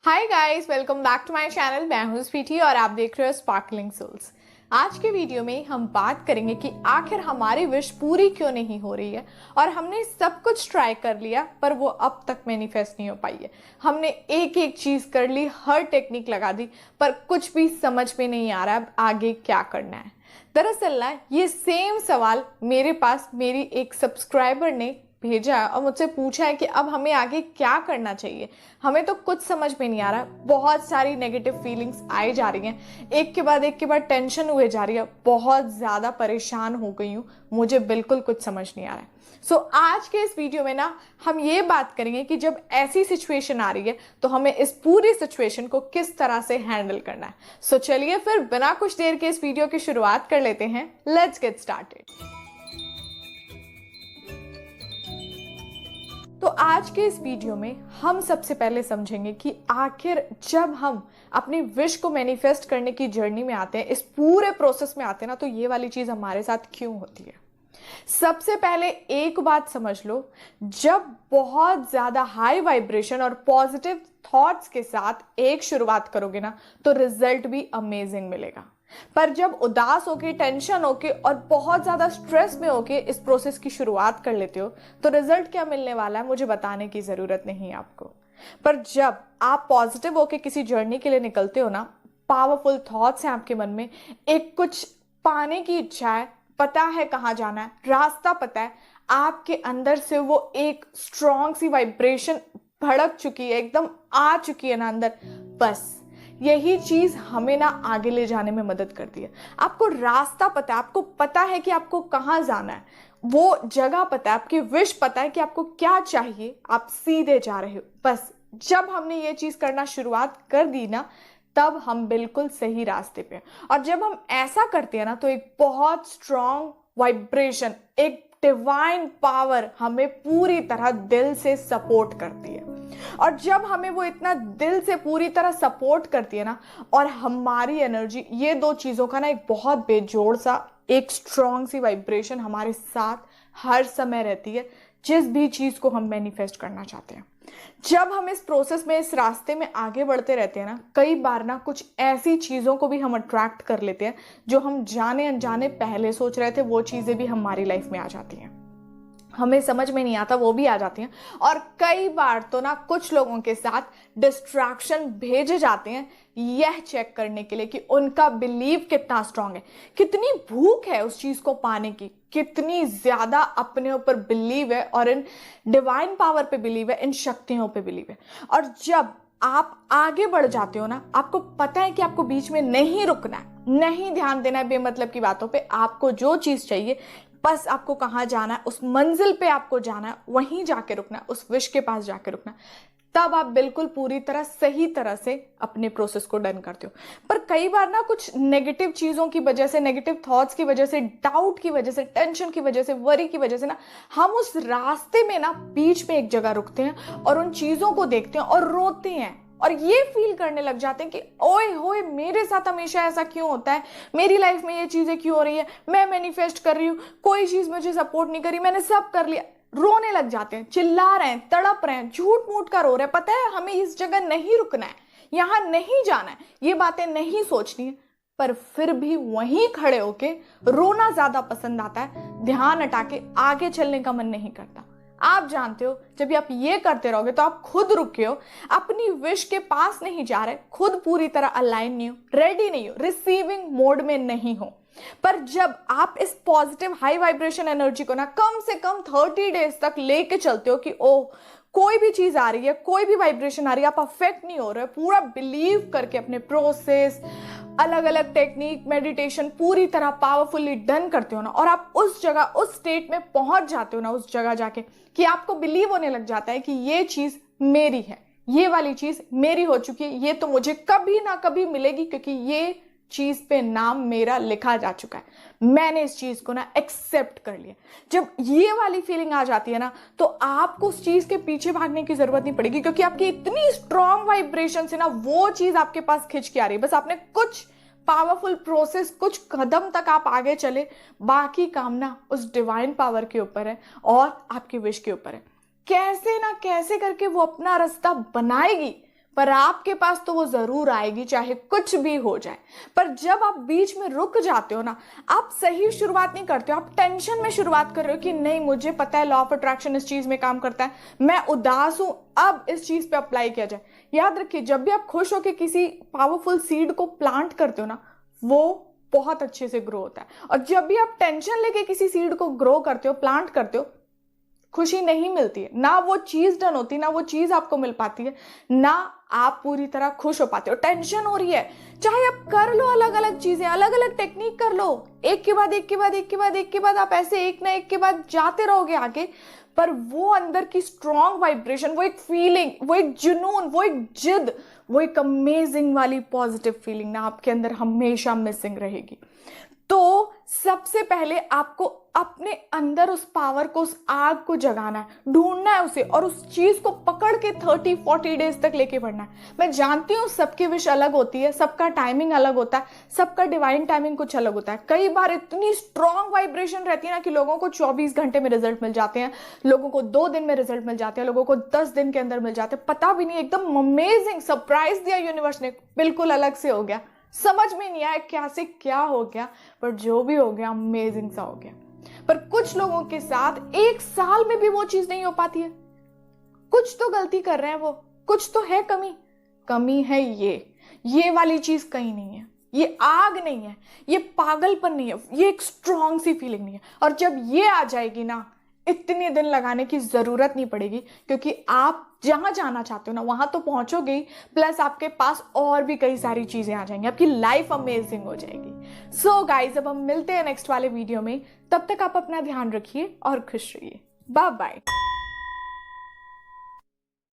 Hi guys, welcome back to my channel. मैं हूं स्वीटी और आप देख रहे हो स्पार्कलिंग सोल्स। आज के वीडियो में हम बात करेंगे कि आखिर हमारी विश पूरी क्यों नहीं हो रही है और हमने सब कुछ ट्राई कर लिया पर वो अब तक मैनिफेस्ट नहीं हो पाई है। हमने एक एक चीज कर ली, हर टेक्निक लगा दी, पर कुछ भी समझ में नहीं आ रहा अब आगे क्या करना है। दरअसल ना, ये सेम सवाल मेरे पास मेरी एक सब्सक्राइबर ने भेजा है और मुझसे पूछा है कि अब हमें आगे क्या करना चाहिए। हमें तो कुछ समझ में नहीं आ रहा, बहुत सारी नेगेटिव फीलिंग्स आई जा रही हैं, एक के बाद टेंशन हुए जा रही है, बहुत ज़्यादा परेशान हो गई हूँ, मुझे बिल्कुल कुछ समझ नहीं आ रहा है। आज के इस वीडियो में ना हम ये बात करेंगे कि जब ऐसी सिचुएशन आ रही है तो हमें इस पूरी सिचुएशन को किस तरह से हैंडल करना है। चलिए फिर बिना कुछ देर के इस वीडियो की शुरुआत कर लेते हैं। Let's get started. तो आज के इस वीडियो में हम सबसे पहले समझेंगे कि आखिर जब हम अपनी विश को मैनिफेस्ट करने की जर्नी में आते हैं, इस पूरे प्रोसेस में आते हैं ना, तो ये वाली चीज हमारे साथ क्यों होती है। सबसे पहले एक बात समझ लो, जब बहुत ज्यादा हाई वाइब्रेशन और पॉजिटिव थॉट्स के साथ एक शुरुआत करोगे ना, तो रिजल्ट भी अमेजिंग मिलेगा। पर जब उदास होके, टेंशन होके और बहुत ज्यादा स्ट्रेस में होके इस प्रोसेस की शुरुआत कर लेते हो, तो रिजल्ट क्या मिलने वाला है मुझे बताने की जरूरत नहीं है आपको। पर जब आप पॉजिटिव होके किसी जर्नी के लिए निकलते हो ना, पावरफुल थॉट्स हैं आपके मन में, एक कुछ पाने की इच्छा है, पता है कहाँ जाना है, रास्ता पता है, आपके अंदर से वो एक स्ट्रॉन्ग सी वाइब्रेशन भड़क चुकी है, एकदम आ चुकी है ना अंदर, बस यही चीज हमें ना आगे ले जाने में मदद करती है। आपको रास्ता पता है, आपको पता है कि आपको कहाँ जाना है, वो जगह पता है, आपकी विश पता है कि आपको क्या चाहिए, आप सीधे जा रहे हो। बस जब हमने ये चीज करना शुरुआत कर दी ना, तब हम बिल्कुल सही रास्ते पे हैं। और जब हम ऐसा करते हैं ना, तो एक बहुत स्ट्रॉन्ग वाइब्रेशन, एक डिवाइन पावर हमें पूरी तरह दिल से सपोर्ट करती है। और जब हमें वो इतना दिल से पूरी तरह सपोर्ट करती है ना, और हमारी एनर्जी, ये दो चीजों का ना एक बहुत बेजोड़ सा एक स्ट्रॉन्ग सी वाइब्रेशन हमारे साथ हर समय रहती है, जिस भी चीज को हम मैनिफेस्ट करना चाहते हैं। जब हम इस प्रोसेस में, इस रास्ते में आगे बढ़ते रहते हैं ना, कई बार ना कुछ ऐसी चीजों को भी हम अट्रैक्ट कर लेते हैं जो हम जाने अनजाने पहले सोच रहे थे, वो चीजें भी हमारी लाइफ में आ जाती हैं, हमें समझ में नहीं आता वो भी आ जाती हैं। और कई बार तो ना कुछ लोगों के साथ डिस्ट्रैक्शन भेजे जाते हैं यह चेक करने के लिए कि उनका बिलीव कितना स्ट्रांग है, कितनी भूख है उस चीज को पाने की, कितनी ज्यादा अपने ऊपर बिलीव है और इन डिवाइन पावर पे बिलीव है, इन शक्तियों पे बिलीव है। और जब आप आगे बढ़ जाते हो ना, आपको पता है कि आपको बीच में नहीं रुकना है, नहीं ध्यान देना है बेमतलब की बातों पे, आपको जो चीज चाहिए, बस आपको कहाँ जाना है, उस मंजिल पे आपको जाना है, वहीं जाके रुकना है, उस विश के पास जाके रुकना है, तब आप बिल्कुल पूरी तरह सही तरह से अपने प्रोसेस को डन करते हो। पर कई बार ना कुछ नेगेटिव चीजों की वजह से, नेगेटिव थॉट्स की वजह से, डाउट की वजह से, टेंशन की वजह से, वरी की वजह से ना, हम उस रास्ते में ना बीच में एक जगह रुकते हैं और उन चीजों को देखते हैं और रोते हैं और ये फील करने लग जाते हैं कि ओए होए, मेरे साथ हमेशा ऐसा क्यों होता है, मेरी लाइफ में ये चीजें क्यों हो रही है, मैं मैनिफेस्ट कर रही हूँ, कोई चीज मुझे सपोर्ट नहीं करी, मैंने सब कर लिया। रोने लग जाते हैं, चिल्ला रहे हैं, तड़प रहे हैं, झूठ मूठ का रो रहे हैं। पता है हमें इस जगह नहीं रुकना है, यहां नहीं जाना है, ये बातें नहीं सोचनी है, पर फिर भी वहीं खड़े होके रोना ज्यादा पसंद आता है, ध्यान हटा के आगे चलने का मन नहीं करता। आप जानते हो, जब आप ये करते रहोगे तो आप खुद रुके हो, अपनी विश के पास नहीं जा रहे, खुद पूरी तरह अलाइन नहीं हो, रेडी नहीं हो, रिसीविंग मोड में नहीं हो। पर जब आप इस पॉजिटिव हाई वाइब्रेशन एनर्जी को ना कम से कम 30 डेज तक लेके चलते हो कि ओ कोई भी चीज आ रही है, कोई भी वाइब्रेशन आ रही है, आप अफेक्ट नहीं हो रहे, पूरा बिलीव करके अपने प्रोसेस, अलग अलग टेक्निक, मेडिटेशन पूरी तरह पावरफुली डन करते हो ना, और आप उस जगह, उस स्टेट में पहुंच जाते हो ना, उस जगह जाके कि आपको बिलीव होने लग जाता है कि ये चीज मेरी है, ये वाली चीज मेरी हो चुकी है, ये तो मुझे कभी ना कभी मिलेगी, क्योंकि ये चीज पे नाम मेरा लिखा जा चुका है, मैंने इस चीज को ना एक्सेप्ट कर लिया। जब ये वाली फीलिंग आ जाती है ना, तो आपको उस चीज के पीछे भागने की जरूरत नहीं पड़ेगी, क्योंकि आपकी इतनी स्ट्रॉन्ग वाइब्रेशन से ना वो चीज आपके पास खिंच के आ रही है। बस आपने कुछ पावरफुल प्रोसेस, कुछ कदम तक आप आगे चले, बाकी काम ना उस डिवाइन पावर के ऊपर है और आपकी विश के ऊपर है। कैसे ना कैसे करके वो अपना रास्ता बनाएगी, पर आपके पास तो वो जरूर आएगी, चाहे कुछ भी हो जाए। पर जब आप बीच में रुक जाते हो ना, आप सही शुरुआत नहीं करते हो, आप टेंशन में शुरुआत कर रहे हो कि नहीं मुझे पता है लॉ ऑफ अट्रैक्शन इस चीज में काम करता है, मैं उदास हूं, अब इस चीज पे अप्लाई किया जाए। याद रखिए, जब भी आप खुश होकर किसी पावरफुल सीड को प्लांट करते हो ना, वो बहुत अच्छे से ग्रो होता है। और जब भी आप टेंशन लेके किसी सीड को ग्रो करते हो, प्लांट करते हो, खुशी नहीं मिलती है, ना वो चीज डन होती, ना वो चीज आपको मिल पाती है, ना आप पूरी तरह खुश हो पाते हो। टेंशन हो रही है, चाहे आप कर लो अलग अलग चीजें, अलग अलग टेक्निक कर लो, एक के बाद एक के बाद एक के बाद एक के बाद आप ऐसे एक ना एक के बाद जाते रहोगे आगे, पर वो अंदर की स्ट्रॉन्ग वाइब्रेशन, वो एक फीलिंग, वो एक जुनून, वो एक जिद, वो एक अमेजिंग वाली पॉजिटिव फीलिंग ना आपके अंदर हमेशा मिसिंग रहेगी। तो सबसे पहले आपको अपने अंदर उस पावर को, उस आग को जगाना है, ढूंढना है उसे, और उस चीज को पकड़ के 30-40 डेज तक लेके बढ़ना है। मैं जानती हूँ सबकी विश अलग होती है, सबका टाइमिंग अलग होता है, सबका डिवाइन टाइमिंग कुछ अलग होता है। कई बार इतनी स्ट्रॉन्ग वाइब्रेशन रहती है ना कि लोगों को 24 घंटे में रिजल्ट मिल जाते हैं, लोगों को 2 दिन में रिजल्ट मिल जाते हैं, लोगों को 10 दिन के अंदर मिल जाते हैं, पता भी नहीं, एकदम अमेजिंग सरप्राइज दिया यूनिवर्स ने, बिल्कुल अलग से हो गया, समझ में नहीं आया क्या से क्या हो गया, पर जो भी हो गया अमेजिंग सा हो गया। पर कुछ लोगों के साथ 1 साल में भी वो चीज नहीं हो पाती है। कुछ तो गलती कर रहे हैं वो, कुछ तो है कमी है ये वाली चीज कहीं नहीं है, ये आग नहीं है, ये पागलपन नहीं है, ये एक स्ट्रॉन्ग सी फीलिंग नहीं है। और जब ये आ जाएगी ना, इतने दिन लगाने की जरूरत नहीं पड़ेगी, क्योंकि आप जहां जाना चाहते हो ना वहां तो पहुंचोगे ही, प्लस आपके पास और भी कई सारी चीजें आ जाएंगी, आपकी लाइफ अमेजिंग हो जाएगी। सो गाइज, अब हम मिलते हैं नेक्स्ट वाले वीडियो में, तब तक आप अपना ध्यान रखिए और खुश रहिए। Bye bye.